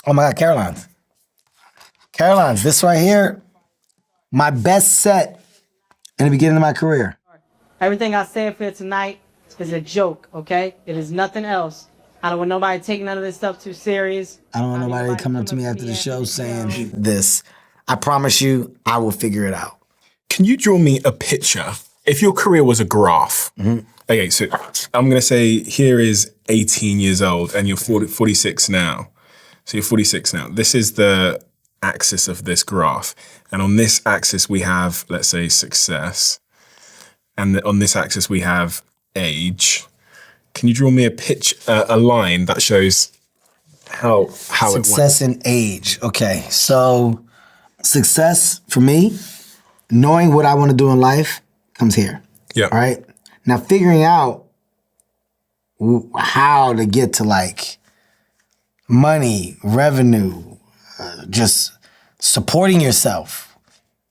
Oh my God, Caroline's. Caroline's, this right here, my best set in the beginning of my career. Everything I said for you tonight is a joke, okay? It is nothing else. I don't want nobody taking none of this stuff too serious. I don't want nobody coming up to me after the show saying this. I promise you, I will figure it out. Can you draw me a picture? If your career was a graph, okay, so I'm gonna say here is 18 years old and you're 46 now. So you're 46 now. This is the axis of this graph. And on this axis, we have, let's say, success. And on this axis, we have age. Can you draw me a line that shows how success and age. Okay, so success for me, knowing what I want to do in life comes here. Yeah. All right. Now figuring out how to get to like money, revenue, just supporting yourself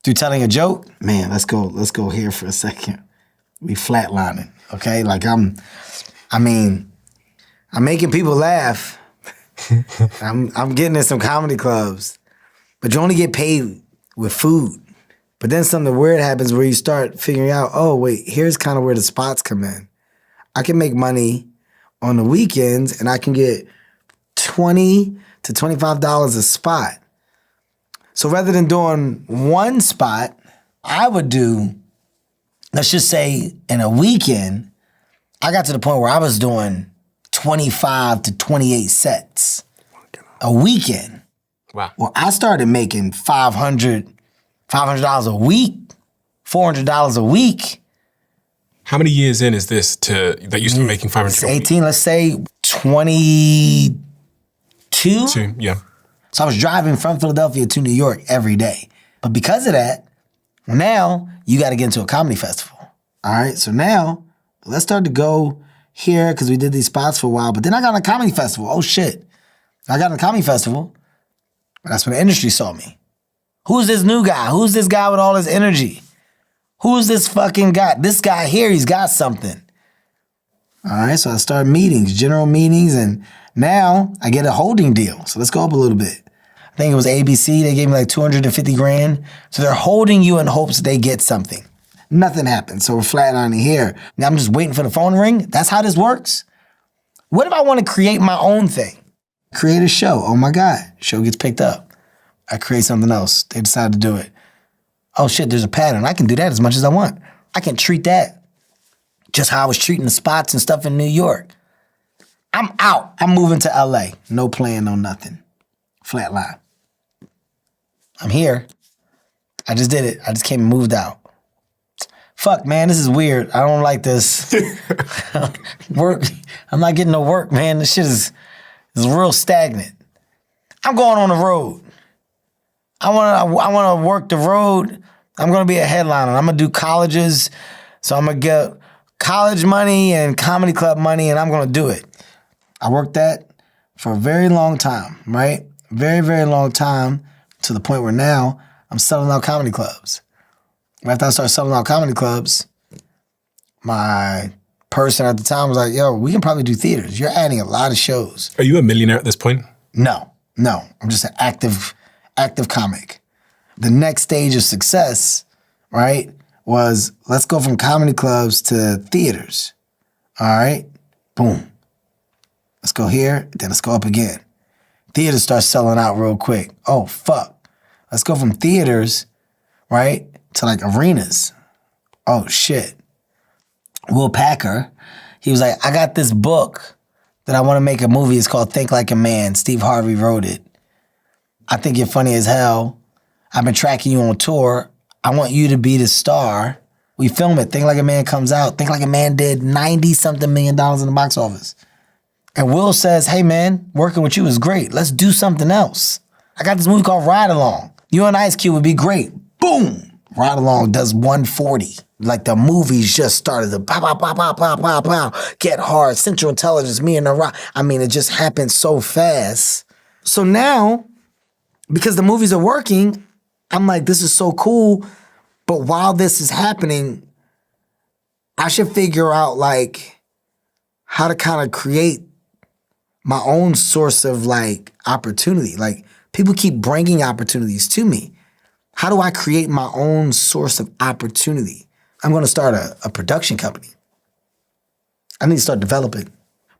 through telling a joke. Man, let's go here for a second. We flatlining, okay? Like I'm making people laugh. I'm getting in some comedy clubs, but you only get paid with food. But then something weird happens where you start figuring out, oh wait, here's kind of where the spots come in. I can make money on the weekends and I can get $20 to $25 a spot. So rather than doing one spot, I would do, let's just say in a weekend, I got to the point where I was doing 25 to 28 sets a weekend. Wow. Well, I started making $500 a week, $400 a week. How many years in is this that you started making 500? 18, let's say 22. Yeah. So I was driving from Philadelphia to New York every day. But because of that, now you got to get into a comedy festival. All right, so now let's start to go here because we did these spots for a while. But then I got on a comedy festival. Oh shit. I got on a comedy festival. That's when the industry saw me. Who's this new guy? Who's this guy with all this energy? Who's this fucking guy? This guy here, he's got something. All right, so I started meetings, general meetings, and now I get a holding deal. So let's go up a little bit. I think it was ABC. They gave me like 250 grand. So they're holding you in hopes they get something. Nothing happened. So we're flatlining here. Now I'm just waiting for the phone to ring. That's how this works. What if I want to create my own thing? Create a show. Oh my God. Show gets picked up. I create something else. They decide to do it. Oh shit, there's a pattern. I can do that as much as I want. I can treat that just how I was treating the spots and stuff in New York. I'm out. I'm moving to LA. No plan, no nothing. Flatline. I'm here. I just did it. I just came and moved out. Fuck, man, this is weird. I don't like this. Work. I'm not getting no work, man. This shit is real stagnant. I'm going on the road. I want to work the road. I'm going to be a headliner. I'm going to do colleges. So I'm going to get college money and comedy club money, and I'm going to do it. I worked that for a very long time, right? Very, very long time, to the point where now I'm selling out comedy clubs. After I started selling out comedy clubs, my person at the time was like, yo, we can probably do theaters. You're adding a lot of shows. Are you a millionaire at this point? No. I'm just an active comic. The next stage of success, right, was let's go from comedy clubs to theaters. All right? Boom. Let's go here, then let's go up again. Theaters start selling out real quick. Oh, fuck. Let's go from theaters, right, to like arenas. Oh, shit. Will Packer, he was like, I got this book that I want to make a movie. It's called Think Like a Man. Steve Harvey wrote it. I think you're funny as hell. I've been tracking you on tour. I want you to be the star. We film it. Think Like a Man comes out. Think Like a Man did 90-something million in the box office. And Will says, hey man, working with you is great. Let's do something else. I got this movie called Ride Along. You and Ice Cube would be great. Boom. Ride Along does 140. Like the movies just started to pow, pow, pow, pow, pow, pow, pow. Get Hard, Central Intelligence, Me and the Rock. I mean, it just happened so fast. So now, because the movies are working, I'm like, this is so cool. But while this is happening, I should figure out like how to kind of create my own source of like opportunity. Like people keep bringing opportunities to me. How do I create my own source of opportunity? I'm going to start a production company. I need to start developing.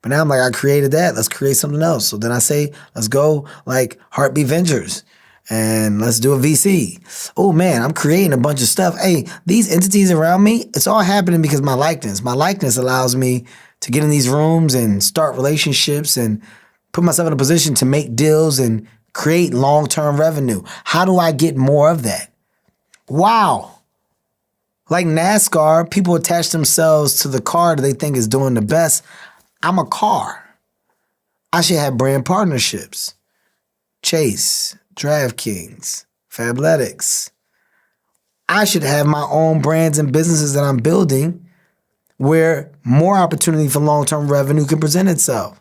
But now I'm like, I created that. Let's create something else. So then I say, let's go like Heartbeat Ventures and let's do a VC. Oh man, I'm creating a bunch of stuff. Hey, these entities around me, it's all happening because my likeness allows me to get in these rooms and start relationships and put myself in a position to make deals and create long-term revenue. How do I get more of that? Wow. Like NASCAR, people attach themselves to the car that they think is doing the best. I'm a car. I should have brand partnerships. Chase, DraftKings, Fabletics. I should have my own brands and businesses that I'm building where more opportunity for long-term revenue can present itself.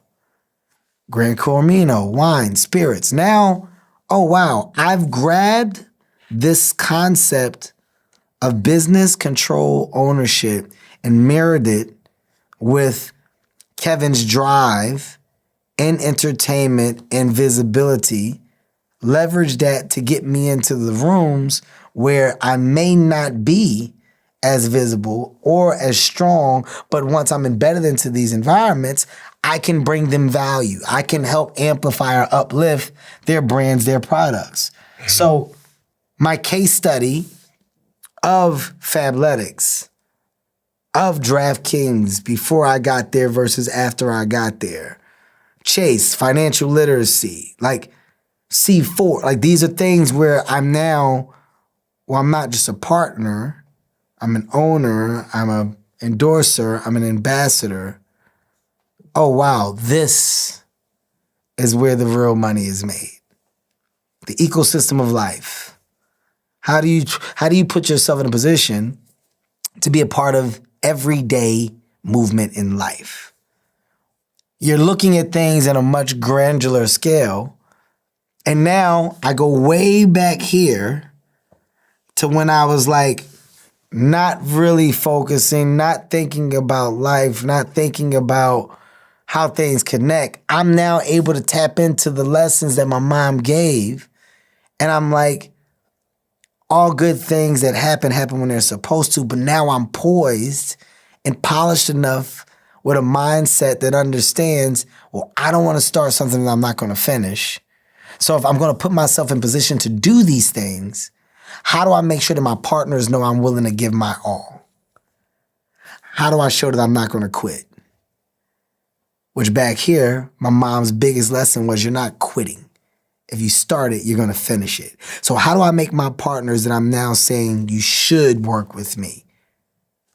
Gran Cormino, wine, spirits. Now, oh wow, I've grabbed this concept of business control ownership and mirrored it with Kevin's drive and entertainment and visibility, leverage that to get me into the rooms where I may not be as visible or as strong, but once I'm embedded into these environments, I can bring them value. I can help amplify or uplift their brands, their products. So my case study of Fabletics, of DraftKings before I got there versus after I got there, Chase, financial literacy, like C4, like these are things where I'm now, well, I'm not just a partner, I'm an owner, I'm an endorser, I'm an ambassador. Oh wow, this is where the real money is made. The ecosystem of life. How do you put yourself in a position to be a part of everyday movement in life? You're looking at things at a much granular scale. And now I go way back here to when I was like not really focusing, not thinking about life, not thinking about how things connect. I'm now able to tap into the lessons that my mom gave. And I'm like, all good things that happen when they're supposed to, but now I'm poised and polished enough with a mindset that understands, well, I don't want to start something that I'm not going to finish. So if I'm going to put myself in position to do these things, how do I make sure that my partners know I'm willing to give my all? How do I show that I'm not going to quit? Which back here, my mom's biggest lesson was you're not quitting. If you start it, you're going to finish it. So how do I make my partners that I'm now saying you should work with me?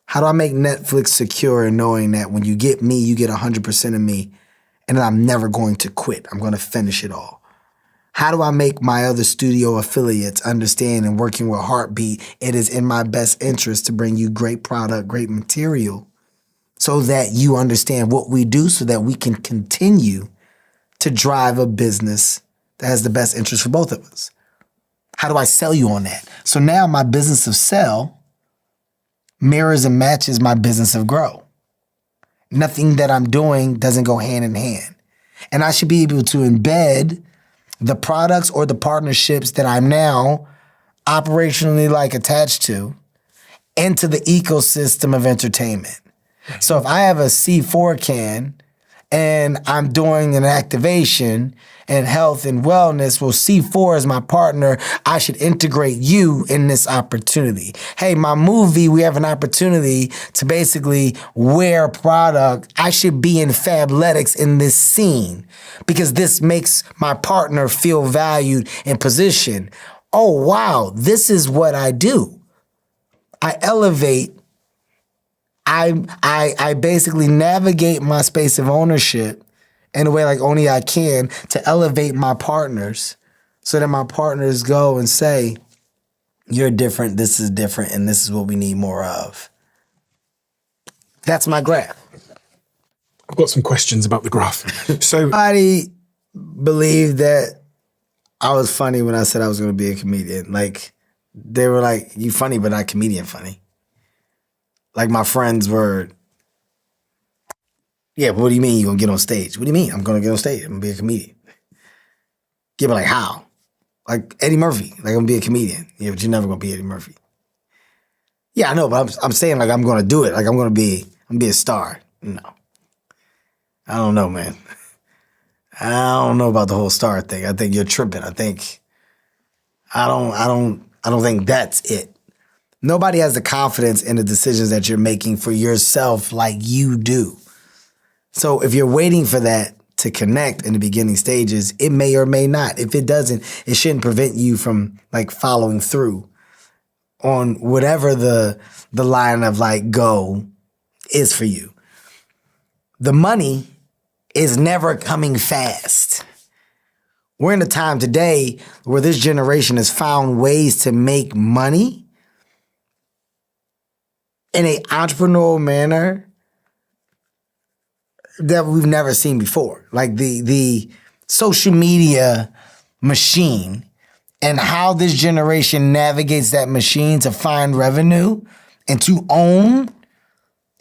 How do I make Netflix secure in knowing that when you get me, you get 100% of me and that I'm never going to quit. I'm going to finish it all. How do I make my other studio affiliates understand and working with Heartbeat, it is in my best interest to bring you great product, great material so that you understand what we do so that we can continue to drive a business that has the best interest for both of us. How do I sell you on that? So now my business of sell mirrors and matches my business of grow. Nothing that I'm doing doesn't go hand in hand. And I should be able to embed the products or the partnerships that I'm now operationally like attached to into the ecosystem of entertainment. So if I have a C4 can and I'm doing an activation and health and wellness, well, C4 is my partner. I should integrate you in this opportunity. Hey, my movie, we have an opportunity to basically wear a product. I should be in Fabletics in this scene because this makes my partner feel valued and positioned. Oh, wow, this is what I do. I elevate. I basically navigate my space of ownership in a way like only I can to elevate my partners so that my partners go and say, you're different, this is different, and this is what we need more of. That's my graph. I've got some questions about the graph. So Somebody believed that I was funny when I said I was going to be a comedian. Like, they were like, you funny, but not comedian funny. Like my friends were, Yeah, but what do you mean you're gonna get on stage? What do you mean I'm gonna get on stage? I'm gonna be a comedian. Yeah, but like how? Like Eddie Murphy. Like I'm gonna be a comedian. Yeah, but you're never gonna be Eddie Murphy. Yeah, I know, but I'm saying like I'm gonna do it. Like I'm gonna be a star. No. I don't know, man. I don't know about the whole star thing. I think you're tripping. I don't think that's it. Nobody has the confidence in the decisions that you're making for yourself like you do. So if you're waiting for that to connect in the beginning stages, it may or may not. If it doesn't, it shouldn't prevent you from like following through on whatever the line of like go is for you. The money is never coming fast. We're in a time today where this generation has found ways to make money in an entrepreneurial manner that we've never seen before. Like the social media machine and how this generation navigates that machine to find revenue and to own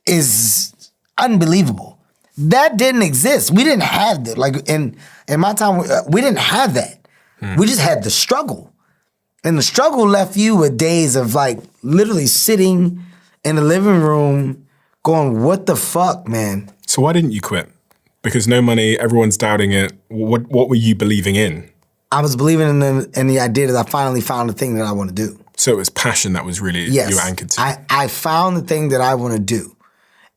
is unbelievable. That didn't exist. We didn't have that. Like in my time, we didn't have that. We just had the struggle. And the struggle left you with days of like literally sitting in the living room going, what the fuck, man? So why didn't you quit? Because no money, everyone's doubting it. What were you believing in? I was believing in the idea that I finally found the thing that I want to do. So it was passion that was really you were anchored to. I found the thing that I want to do.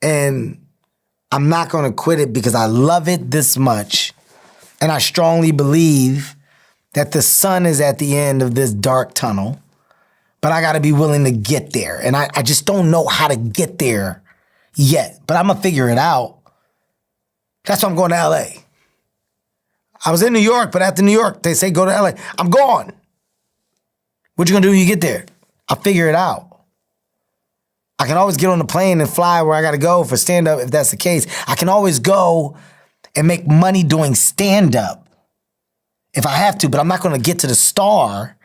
And I'm not going to quit it because I love it this much. And I strongly believe that the sun is at the end of this dark tunnel. But I got to be willing to get there. And I just don't know how to get there yet. But I'm going to figure it out. That's why I'm going to LA. I was in New York, but after New York, they say go to LA. I'm gone. What you going to do when you get there? I'll figure it out. I can always get on the plane and fly where I got to go for stand-up if that's the case. I can always go and make money doing stand-up if I have to, but I'm not going to get to the star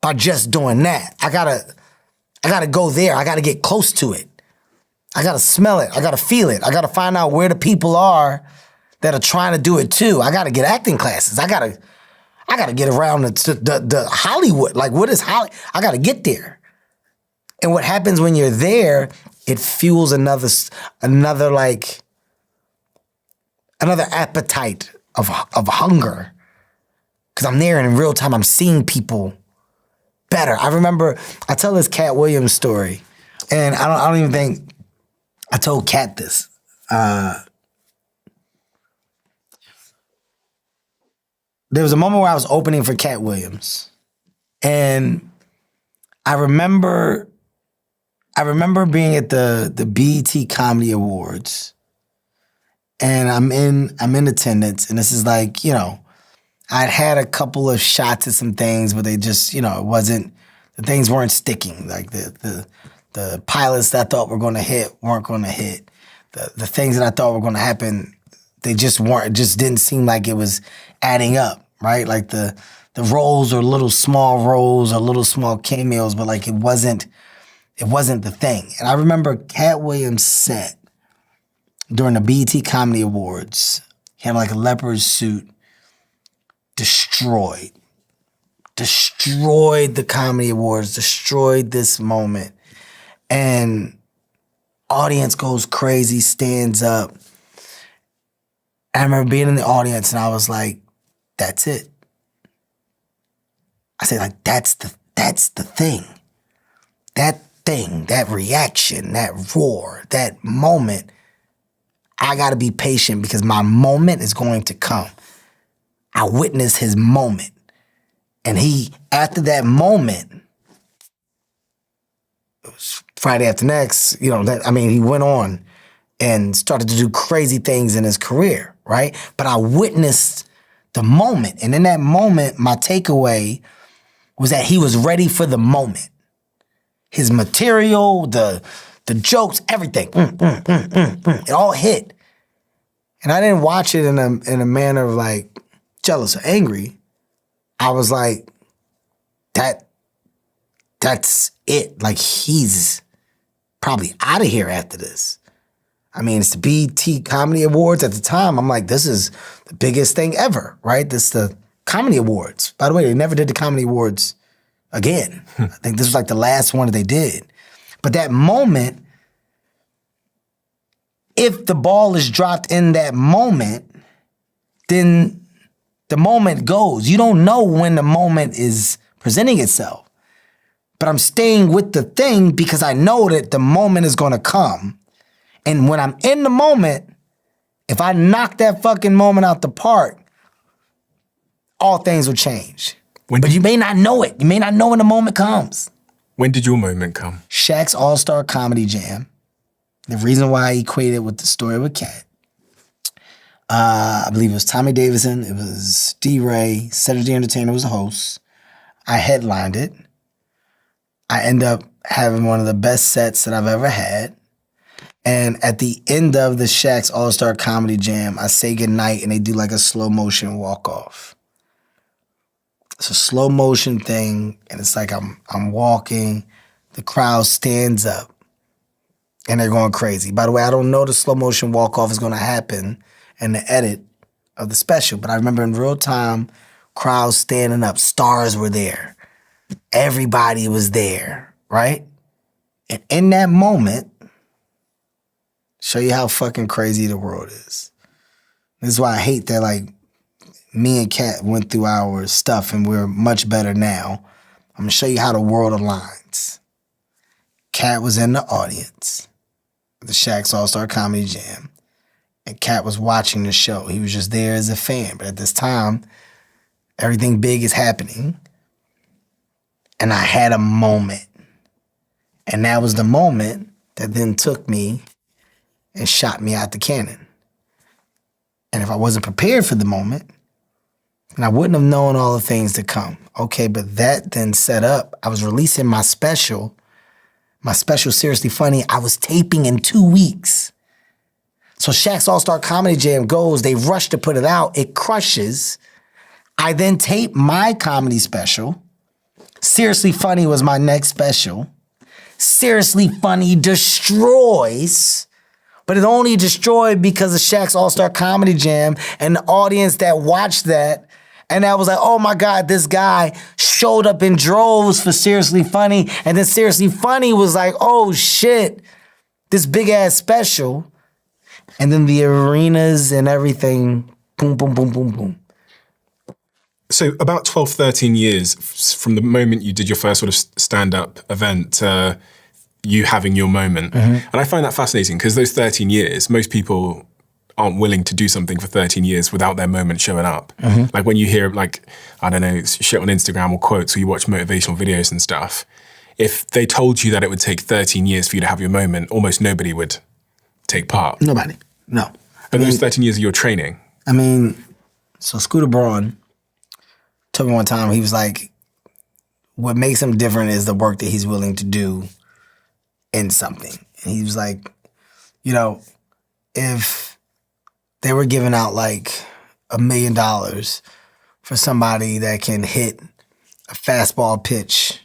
by just doing that. I gotta go there. I gotta get close to it. I gotta smell it. I gotta feel it. I gotta find out where the people are that are trying to do it too. I gotta get acting classes. I gotta get around the Hollywood. Like what is Hollywood? I gotta get there. And what happens when you're there, it fuels another appetite of hunger. Because I'm there and in real time I'm seeing people better. I remember, I tell this Cat Williams story, and I don't even think I told Cat this. There was a moment where I was opening for Cat Williams, and I remember being at the BET Comedy Awards, and I'm in attendance, and this is like, you know, I'd had a couple of shots at some things, but they just, you know, the things weren't sticking. Like the pilots that I thought were going to hit weren't going to hit. The things that I thought were going to happen, they just weren't. It just didn't seem like it was adding up, right? Like the roles are little small roles or little small cameos, but like it wasn't the thing. And I remember Cat Williams' set during the BET Comedy Awards. He had like a leopard suit. Destroyed the Comedy Awards, destroyed this moment. And audience goes crazy, stands up. I remember being in the audience and I was like, that's it. I said, like, that's the thing. That thing, that reaction, that roar, that moment. I gotta be patient because my moment is going to come. I witnessed his moment. And after that moment, it was Friday After Next, you know, he went on and started to do crazy things in his career, right? But I witnessed the moment. And in that moment, my takeaway was that he was ready for the moment. His material, the jokes, everything, it all hit. And I didn't watch it in a manner of like, jealous or angry. I was like, that's it. Like he's probably out of here after this. I mean, it's the BET Comedy Awards at the time. I'm like, this is the biggest thing ever, right? This is the Comedy Awards. By the way, they never did the Comedy Awards again. I think this was like the last one that they did. But that moment, if the ball is dropped in that moment, then the moment goes. You don't know when the moment is presenting itself. But I'm staying with the thing because I know that the moment is going to come. And when I'm in the moment, if I knock that fucking moment out the park, all things will change. But you may not know it. You may not know when the moment comes. When did your moment come? Shaq's All-Star Comedy Jam. The reason why I equated with the story with Cat. I believe it was Tommy Davidson. It was D-Ray. Cedric the Entertainer was the host. I headlined it. I end up having one of the best sets that I've ever had. And at the end of the Shaq's All-Star Comedy Jam, I say goodnight and they do like a slow motion walk-off. It's a slow motion thing, and it's like I'm walking, the crowd stands up, and they're going crazy. By the way, I don't know the slow motion walk-off is gonna happen in the edit of the special, but I remember in real time, crowds standing up, stars were there. Everybody was there, right? And in that moment, show you how fucking crazy the world is. This is why I hate that, like, me and Kat went through our stuff and we're much better now. I'm gonna show you how the world aligns. Kat was in the audience, the Shaq's All-Star Comedy Jam, and Kat was watching the show. He was just there as a fan, but at this time, everything big is happening, and I had a moment. And that was the moment that then took me and shot me out the cannon. And if I wasn't prepared for the moment, and I wouldn't have known all the things to come. Okay, but that then set up, I was releasing my special Seriously Funny, I was taping in 2 weeks. So Shaq's All-Star Comedy Jam goes, they rush to put it out, it crushes. I then tape my comedy special. Seriously Funny was my next special. Seriously Funny destroys, but it only destroyed because of Shaq's All-Star Comedy Jam and the audience that watched that. And I was like, oh my God, this guy showed up in droves for Seriously Funny. And then Seriously Funny was like, oh shit, this big ass special. And then the arenas and everything, boom, boom, boom, boom, boom. So about 12, 13 years from the moment you did your first sort of stand-up event, you having your moment. And I find that fascinating because those 13 years, most people aren't willing to do something for 13 years without their moment showing up. Like when you hear like, I don't know, shit on Instagram or quotes or you watch motivational videos and stuff, if they told you that it would take 13 years for you to have your moment, almost nobody would take part. Nobody, no. But those 13 years of your training. I mean, so Scooter Braun told me one time, he was like, what makes him different is the work that he's willing to do in something. And he was like, you know, if they were giving out like $1 million for somebody that can hit a fastball pitch,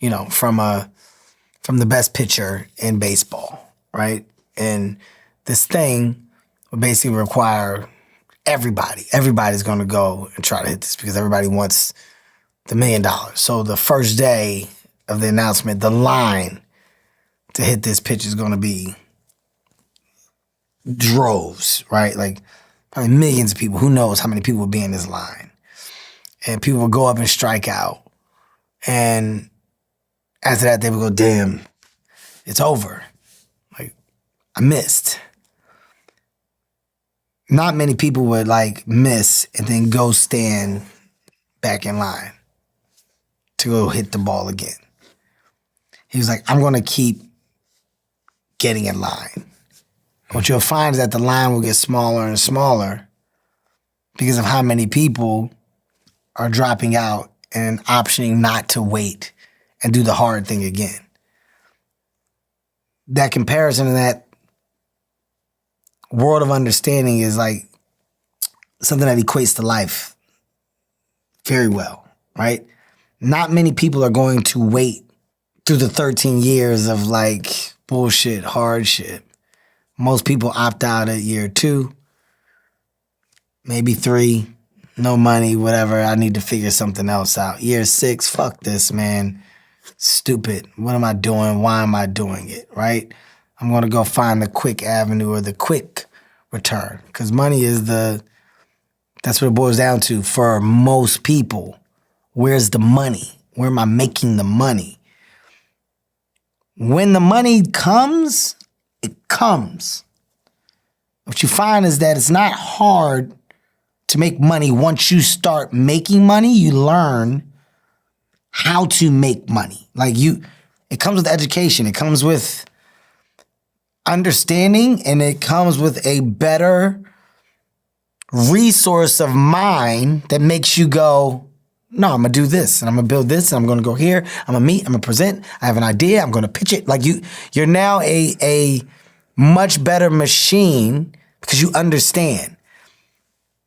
you know, from the best pitcher in baseball, right? And this thing would basically require everybody's gonna go and try to hit this because everybody wants the $1 million. So the first day of the announcement, the line to hit this pitch is gonna be droves, right? Like probably millions of people. Who knows how many people would be in this line? And people would go up and strike out. And after that, they would go, damn, it's over. Like, I missed. Not many people would like miss and then go stand back in line to go hit the ball again. He was like, I'm gonna keep getting in line. What you'll find is that the line will get smaller and smaller because of how many people are dropping out and optioning not to wait and do the hard thing again. That comparison and that world of understanding is like something that equates to life very well, right? Not many people are going to wait through the 13 years of like bullshit, hardship. Most people opt out at year 2, maybe 3. No money, whatever. I need to figure something else out. Year 6, fuck this, man. Stupid. What am I doing? Why am I doing it, right? I'm going to go find the quick avenue or the quick return. Because money is that's what it boils down to for most people. Where's the money? Where am I making the money? When the money comes, it comes. What you find is that it's not hard to make money. Once you start making money, you learn how to make money. It comes with education. It comes with understanding, and it comes with a better resource of mind that makes you go, no, I'm gonna do this, and I'm gonna build this, and I'm gonna go here, I'm gonna meet, I'm gonna present, I have an idea, I'm gonna pitch it. You're now a much better machine because you understand.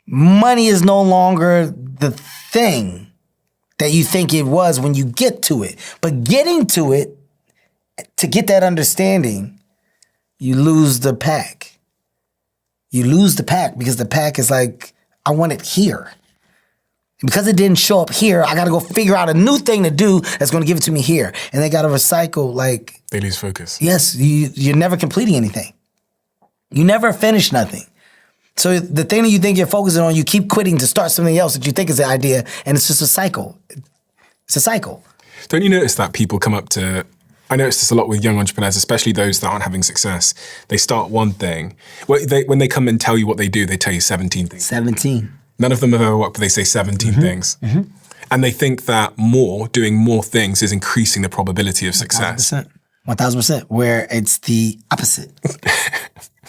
Money is no longer the thing that you think it was when you get to it. But getting to it, to get that understanding, you lose the pack. You lose the pack because the pack is like, I want it here. And because it didn't show up here, I got to go figure out a new thing to do that's going to give it to me here. And they got to recycle They lose focus. Yes, you're never completing anything. You never finish nothing. So the thing that you think you're focusing on, you keep quitting to start something else that you think is the idea, and it's just a cycle. It's a cycle. Don't you notice that people come up to, I notice this a lot with young entrepreneurs, especially those that aren't having success. They start one thing. When they come and tell you what they do, they tell you 17 things. 17. None of them have ever worked, but they say 17 things. Mm-hmm. And they think that doing more things is increasing the probability of success. 1,000%. Where it's the opposite.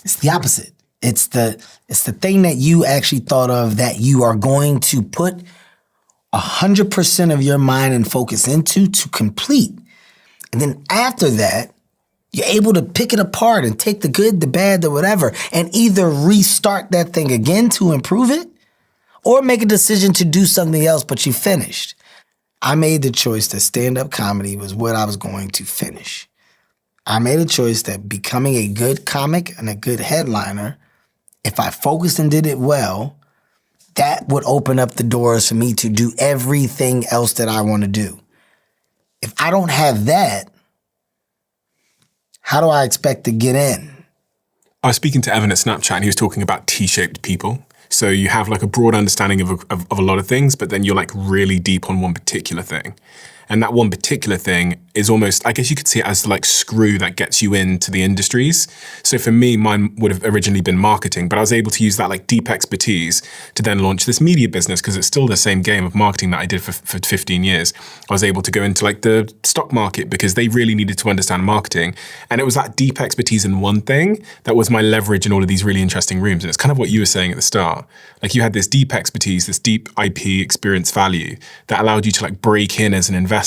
It's the opposite. It's the thing that you actually thought of that you are going to put 100% of your mind and focus into to complete. And then after that, you're able to pick it apart and take the good, the bad, the whatever, and either restart that thing again to improve it or make a decision to do something else, but you finished. I made the choice that stand-up comedy was what I was going to finish. I made a choice that becoming a good comic and a good headliner, if I focused and did it well, that would open up the doors for me to do everything else that I want to do. If I don't have that, how do I expect to get in? I was speaking to Evan at Snapchat, and he was talking about T-shaped people. So you have like a broad understanding of a lot of things, but then you're like really deep on one particular thing. And that one particular thing is almost, I guess you could see it as the like screw that gets you into the industries. So for me, mine would have originally been marketing, but I was able to use that like deep expertise to then launch this media business because it's still the same game of marketing that I did for 15 years. I was able to go into like the stock market because they really needed to understand marketing. And it was that deep expertise in one thing that was my leverage in all of these really interesting rooms. And it's kind of what you were saying at the start. Like you had this deep expertise, this deep IP experience value that allowed you to like break in as an investor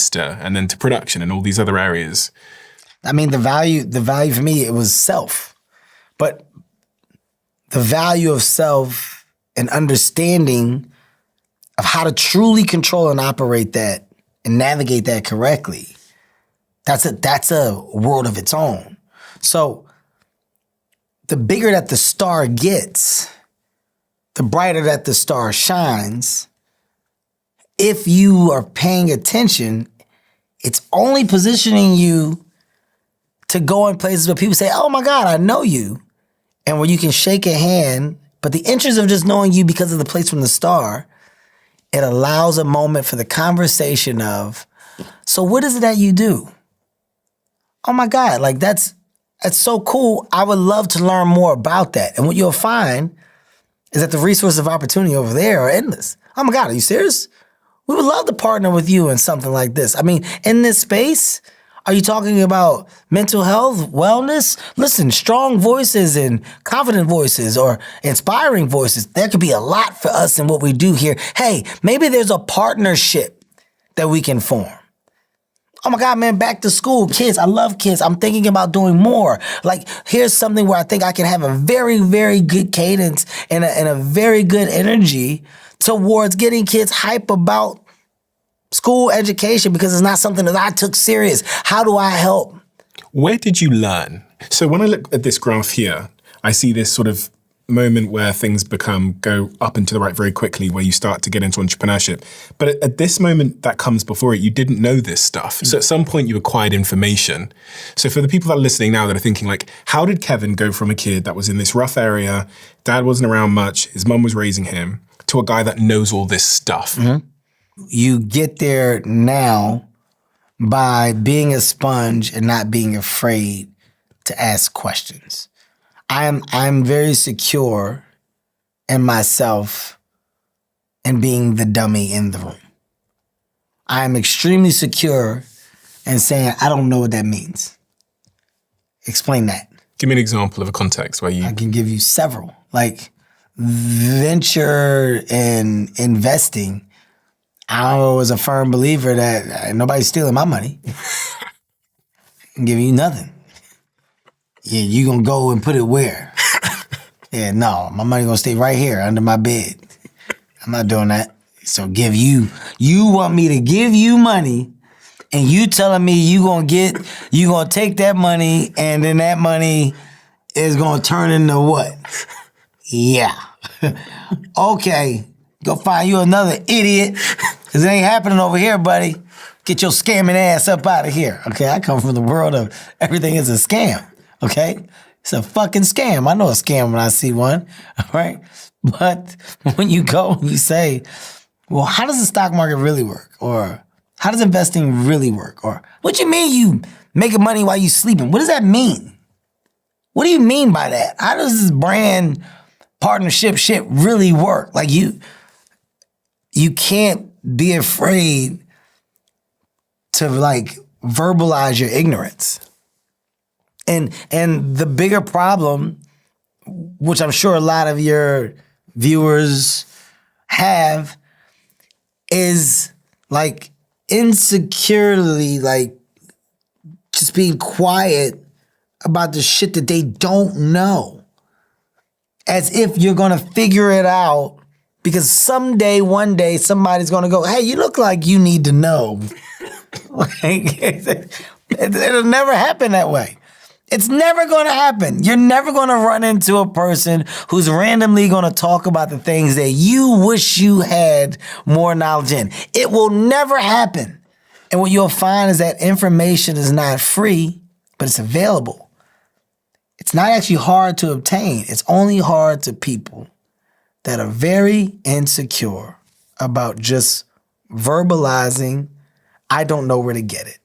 and then to production and all these other areas. I mean, the value for me, it was self. But the value of self and understanding of how to truly control and operate that and navigate that correctly, that's a world of its own. So the bigger that the star gets, the brighter that the star shines. If you are paying attention, it's only positioning you to go in places where people say, oh my God, I know you. And where you can shake a hand, but the interest of just knowing you because of the place from the star, it allows a moment for the conversation of, so what is it that you do? Oh my God, like that's so cool. I would love to learn more about that. And what you'll find is that the resources of opportunity over there are endless. Oh my God, are you serious? We would love to partner with you in something like this. I mean, in this space, are you talking about mental health, wellness? Listen, strong voices and confident voices or inspiring voices. There could be a lot for us in what we do here. Hey, maybe there's a partnership that we can form. Oh my God, man, back to school. Kids, I love kids. I'm thinking about doing more. Like, here's something where I think I can have a very, very good cadence and a very good energy towards getting kids hype about school education because it's not something that I took serious. How do I help? Where did you learn? So when I look at this graph here, I see this sort of moment where things go up and to the right very quickly, where you start to get into entrepreneurship. But at this moment that comes before it, you didn't know this stuff. So at some point you acquired information. So for the people that are listening now that are thinking like, how did Kevin go from a kid that was in this rough area, dad wasn't around much, his mum was raising him, to a guy that knows all this stuff? You get there now by being a sponge and not being afraid to ask questions. I'm very secure in myself and being the dummy in the room. I'm extremely secure in saying, I don't know what that means. Explain that. Give me an example of a context where I can give you several. Like venture and investing, I was a firm believer that nobody's stealing my money. I'm giving you nothing. Yeah, you gonna go and put it where? Yeah, no, my money gonna stay right here under my bed. I'm not doing that. So you want me to give you money, and you telling me you gonna take that money, and then that money is gonna turn into what? Yeah. Okay, go find you another idiot, cause it ain't happening over here, buddy. Get your scamming ass up out of here. Okay, I come from the world of everything is a scam. Okay? It's a fucking scam. I know a scam when I see one, all right? But when you go and you say, well, how does the stock market really work? Or how does investing really work? Or what you mean you making money while you sleeping? What does that mean? What do you mean by that? How does this brand partnership shit really work? Like you can't be afraid to like verbalize your ignorance. And the bigger problem, which I'm sure a lot of your viewers have, is like insecurely like just being quiet about the shit that they don't know. As if you're gonna figure it out because someday, one day, somebody's gonna go, hey, you look like you need to know. It'll never happen that way. It's never going to happen. You're never going to run into a person who's randomly going to talk about the things that you wish you had more knowledge in. It will never happen. And what you'll find is that information is not free, but it's available. It's not actually hard to obtain. It's only hard to people that are very insecure about just verbalizing, I don't know where to get it.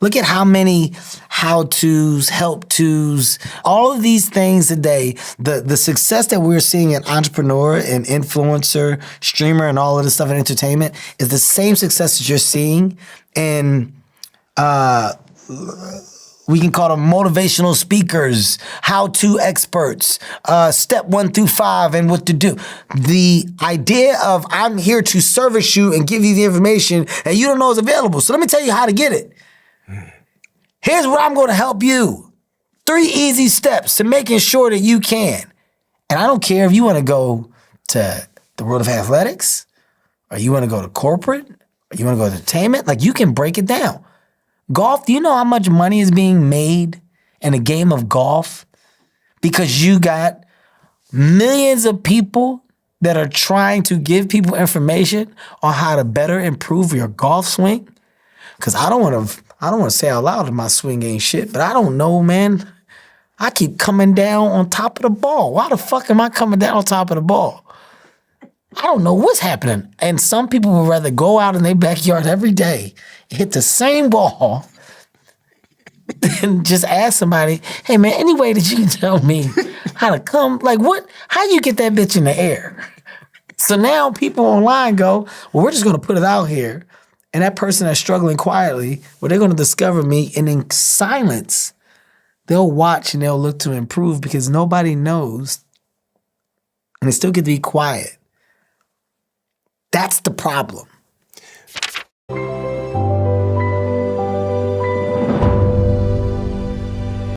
Look at how many how-tos, help-tos, all of these things today, the success that we're seeing in entrepreneur and influencer, streamer, and all of this stuff in entertainment is the same success that you're seeing in, we can call them motivational speakers, how-to experts, step 1 through 5 and what to do. The idea of I'm here to service you and give you the information and you don't know it's available. So let me tell you how to get it. Here's what I'm going to help you. 3 easy steps to making sure that you can. And I don't care if you want to go to the world of athletics, or you want to go to corporate, or you want to go to entertainment. Like, you can break it down. Golf, do you know how much money is being made in a game of golf? Because you got millions of people that are trying to give people information on how to better improve your golf swing. Because I don't want to say out loud that my swing ain't shit, but I don't know, man. I keep coming down on top of the ball. Why the fuck am I coming down on top of the ball? I don't know what's happening. And some people would rather go out in their backyard every day, hit the same ball, than just ask somebody, hey man, any way that you can tell me how to come? Like what? How you get that bitch in the air? So now people online go, well, we're just going to put it out here. And that person that's struggling quietly, well, they're going to discover me, and in silence, they'll watch and they'll look to improve because nobody knows, and they still get to be quiet. That's the problem.